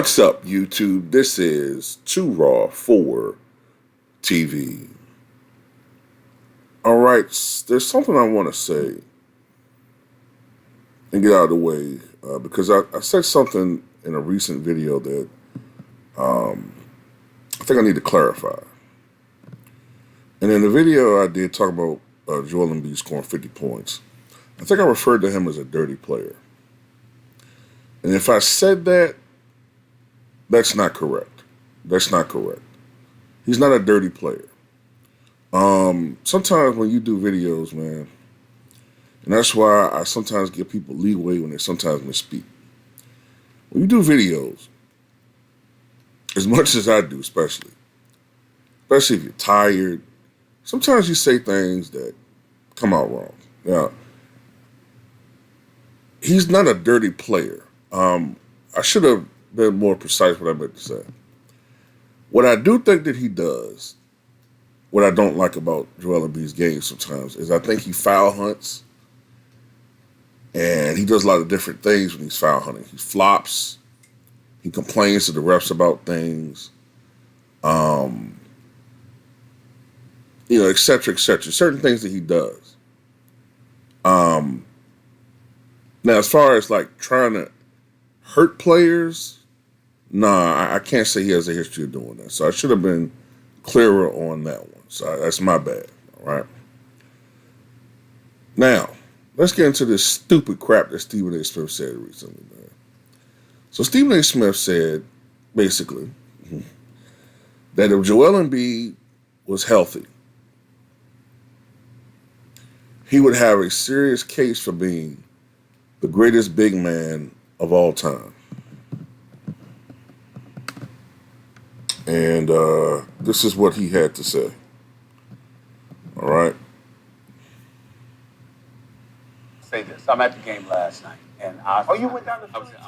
What's up, YouTube? This is Too Raw for TV. All right, there's something I want to say and get out of the way because I said something in a recent video that I think I need to clarify. And in the video I did talk about Joel Embiid scoring 50 points. I think I referred to him as a dirty player. And if I said that, that's not correct. That's not correct. He's not a dirty player. Sometimes when you do videos, man, and that's why I sometimes give people leeway when they sometimes misspeak. When you do videos, as much as I do, especially if you're tired, sometimes you say things that come out wrong. Now, he's not a dirty player. I should have been more precise what I meant to say. What I do think that he does, what I don't like about Joel Embiid's game sometimes, is I think he foul hunts, and he does a lot of different things when he's foul hunting. He flops, he complains to the refs about things, et cetera, et cetera. Certain things that he does. Now, as far as like trying to hurt players, nah, I can't say he has a history of doing that. So I should have been clearer on that one. So that's my bad. All right. Now, let's get into this stupid crap that Stephen A. Smith said recently, man. So Stephen A. Smith said, basically, that if Joel Embiid was healthy, he would have a serious case for being the greatest big man of all time. And this is what he had to say. All right. Say this. I'm at the game last night, and you went down the. I was there.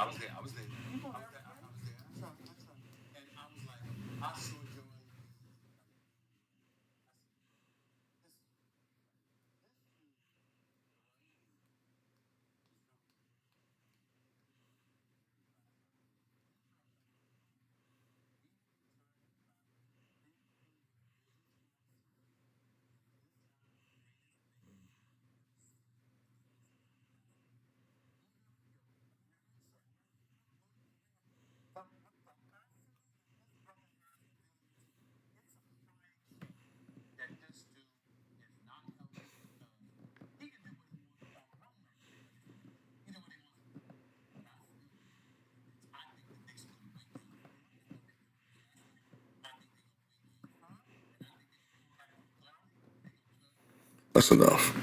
That's enough.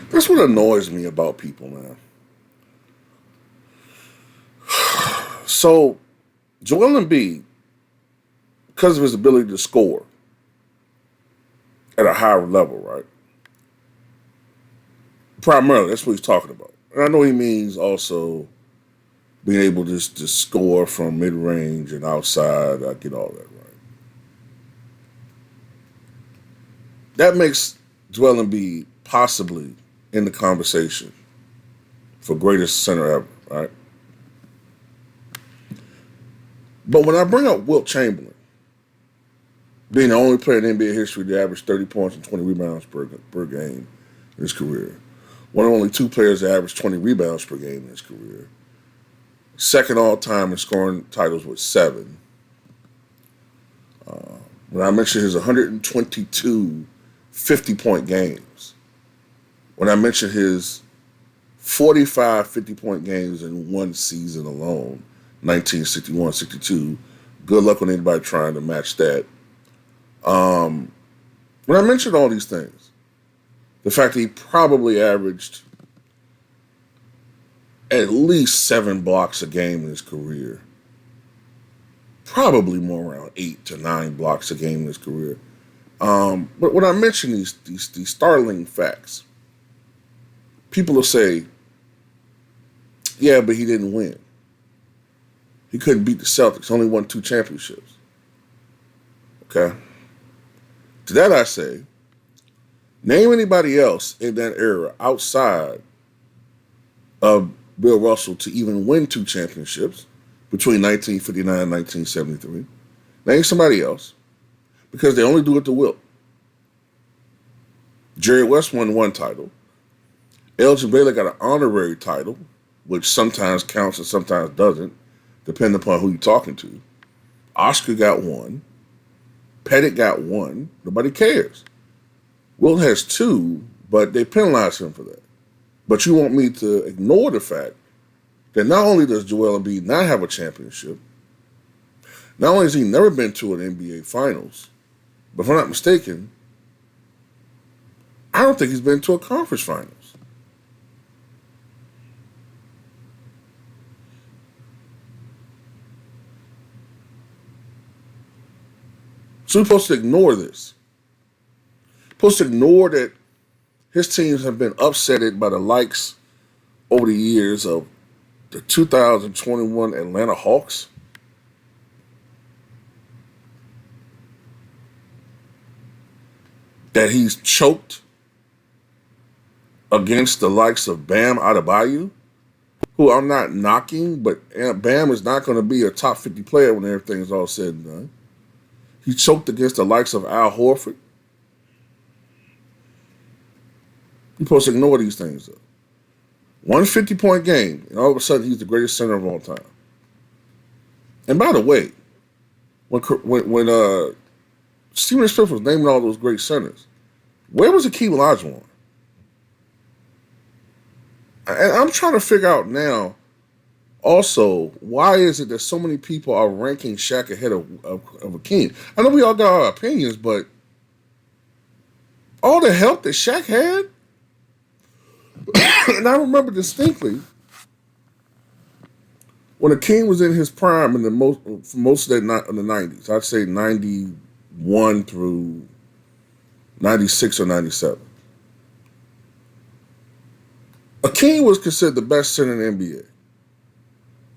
That's what annoys me about people, man. So, Joel Embiid, because of his ability to score at a higher level, right? Primarily, that's what he's talking about. And I know he means also being able to score from mid-range and outside. I get all that, right? That makes Joel Embiid possibly in the conversation for greatest center ever, right? But when I bring up Wilt Chamberlain, being the only player in NBA history to average 30 points and 20 rebounds per game in his career, one of only two players to average 20 rebounds per game in his career, second all-time in scoring titles with 7. When I mentioned his 122 50-point games, when I mentioned his 45 50-point games in one season alone, 1961-62, good luck with anybody trying to match that. When I mentioned all these things, the fact that he probably averaged at least 7 blocks a game in his career, probably more around 8 to 9 blocks a game in his career. But when I mention these startling facts, people will say, yeah, but he didn't win. He couldn't beat the Celtics, only won 2 championships. Okay? To that I say, name anybody else in that era outside of Bill Russell to even win 2 championships, between 1959 and 1973. Name somebody else, because they only do it to Wilt. Jerry West won one title. Elgin Baylor got an honorary title, which sometimes counts and sometimes doesn't, depending upon who you're talking to. Oscar got one. Pettit got one. Nobody cares. Wilt has two, but they penalize him for that. But you want me to ignore the fact that not only does Joel Embiid not have a championship, not only has he never been to an NBA Finals, but if I'm not mistaken, I don't think he's been to a conference finals. So we're supposed to ignore this. We're supposed to ignore that his teams have been upsetted by the likes over the years of the 2021 Atlanta Hawks. That he's choked against the likes of Bam Adebayo, who I'm not knocking, but Bam is not going to be a top 50 player when everything's all said and done. He choked against the likes of Al Horford. You're supposed to ignore these things, though. 150-point game, and all of a sudden he's the greatest center of all time. And by the way, when Stephen A. Smith was naming all those great centers, where was Hakeem Olajuwon? And I'm trying to figure out now, also, why is it that so many people are ranking Shaq ahead of Hakeem? I know we all got our opinions, but all the help that Shaq had, and I remember distinctly when Hakeem was in his prime in most of that in the 90s. I'd say 91 through 96 or 97. Hakeem was considered the best center in the NBA.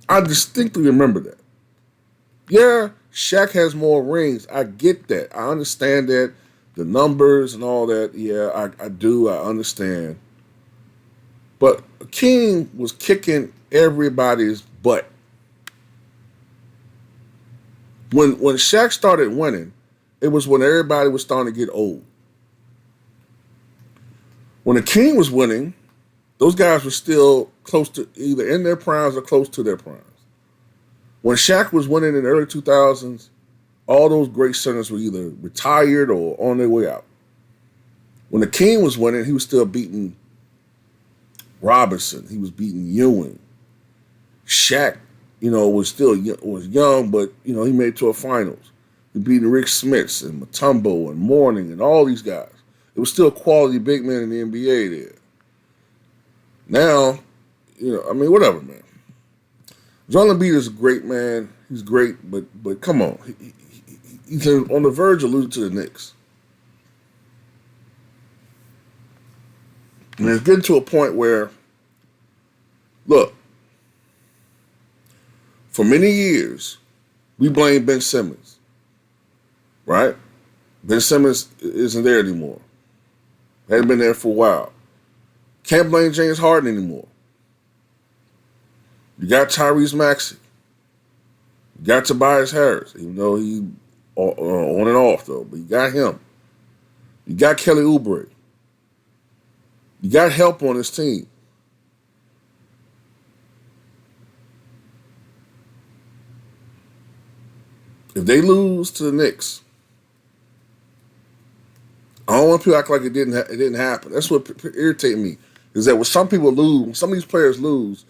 I distinctly remember that. Yeah, Shaq has more rings. I get that. I understand that. The numbers and all that. Yeah, I do. I understand. But Hakeem was kicking everybody's butt. When Shaq started winning, it was when everybody was starting to get old. When Hakeem was winning, those guys were still close to either in their primes or close to their primes. When Shaq was winning in the early 2000s, all those great centers were either retired or on their way out. When Hakeem was winning, he was still beating Robinson. He was beating Ewing. Shaq, was young, but, he made it to a finals. He beat Rick Smits and Mutombo and Mourning and all these guys. It was still quality big men in the NBA there. Now, whatever, man. Joel Embiid is a great man. He's great, but come on. He's on the verge of losing to the Knicks. And it's getting to a point where, look, for many years, we blame Ben Simmons, right? Ben Simmons isn't there anymore. Hadn't been there for a while. Can't blame James Harden anymore. You got Tyrese Maxey. You got Tobias Harris, even though he on and off, though. But you got him. You got Kelly Oubre. You got help on this team. If they lose to the Knicks, I don't want people to act like it didn't happen. That's what irritates me, is that when some people lose, when some of these players lose,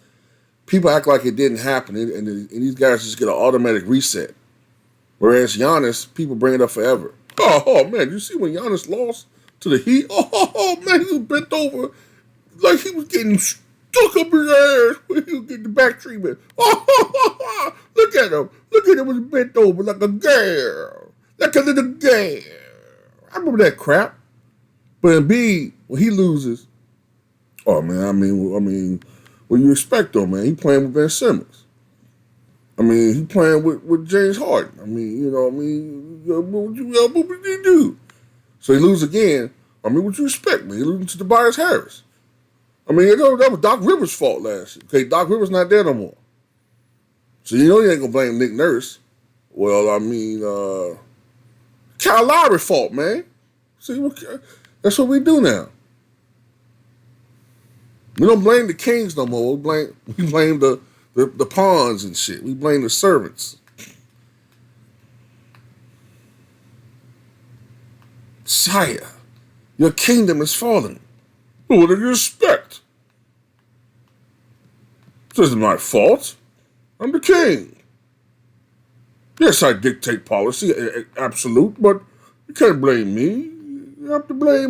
people act like it didn't happen, and these guys just get an automatic reset. Whereas Giannis, people bring it up forever. Oh man, you see when Giannis lost to the Heat? Oh man, he was bent over like he was getting stuck up his ass when he was getting the back treatment. Oh, look at him. Look at him when he bent over like a girl. Like a little girl. I remember that crap. But Embiid, when he loses, oh man, I mean, what you expect though, man? He playing with Ben Simmons. He playing with James Harden. What would you do? So he lose again. What you expect, man? He losing to Tobias Harris. That was Doc Rivers' fault last year. Okay, Doc Rivers not there no more. So you know you ain't gonna blame Nick Nurse. Well, I mean, Kyle Lowry fault, man. See, that's what we do now. We don't blame the Kings no more. We blame the pawns and shit. We blame the servants. Sire, your kingdom is falling. What do you expect? This isn't my fault. I'm the king. Yes, I dictate policy, absolute, but you can't blame me. You have to blame,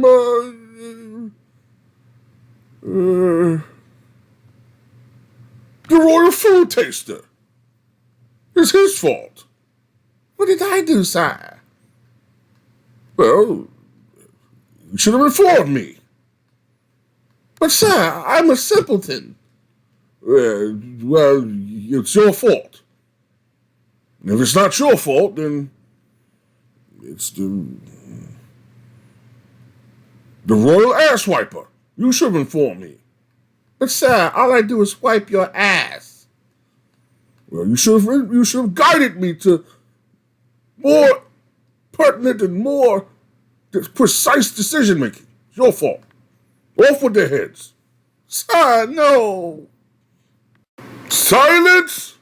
the royal food taster. It's his fault. What did I do, sire? Well, you should have informed me. But, sire, I'm a simpleton. Well, it's your fault. And if it's not your fault, then it's the royal ass wiper. You should have informed me. But, sir, all I do is wipe your ass. Well, you should have guided me to more pertinent and more precise decision making. It's your fault. Off with their heads. Sir, no. Silence!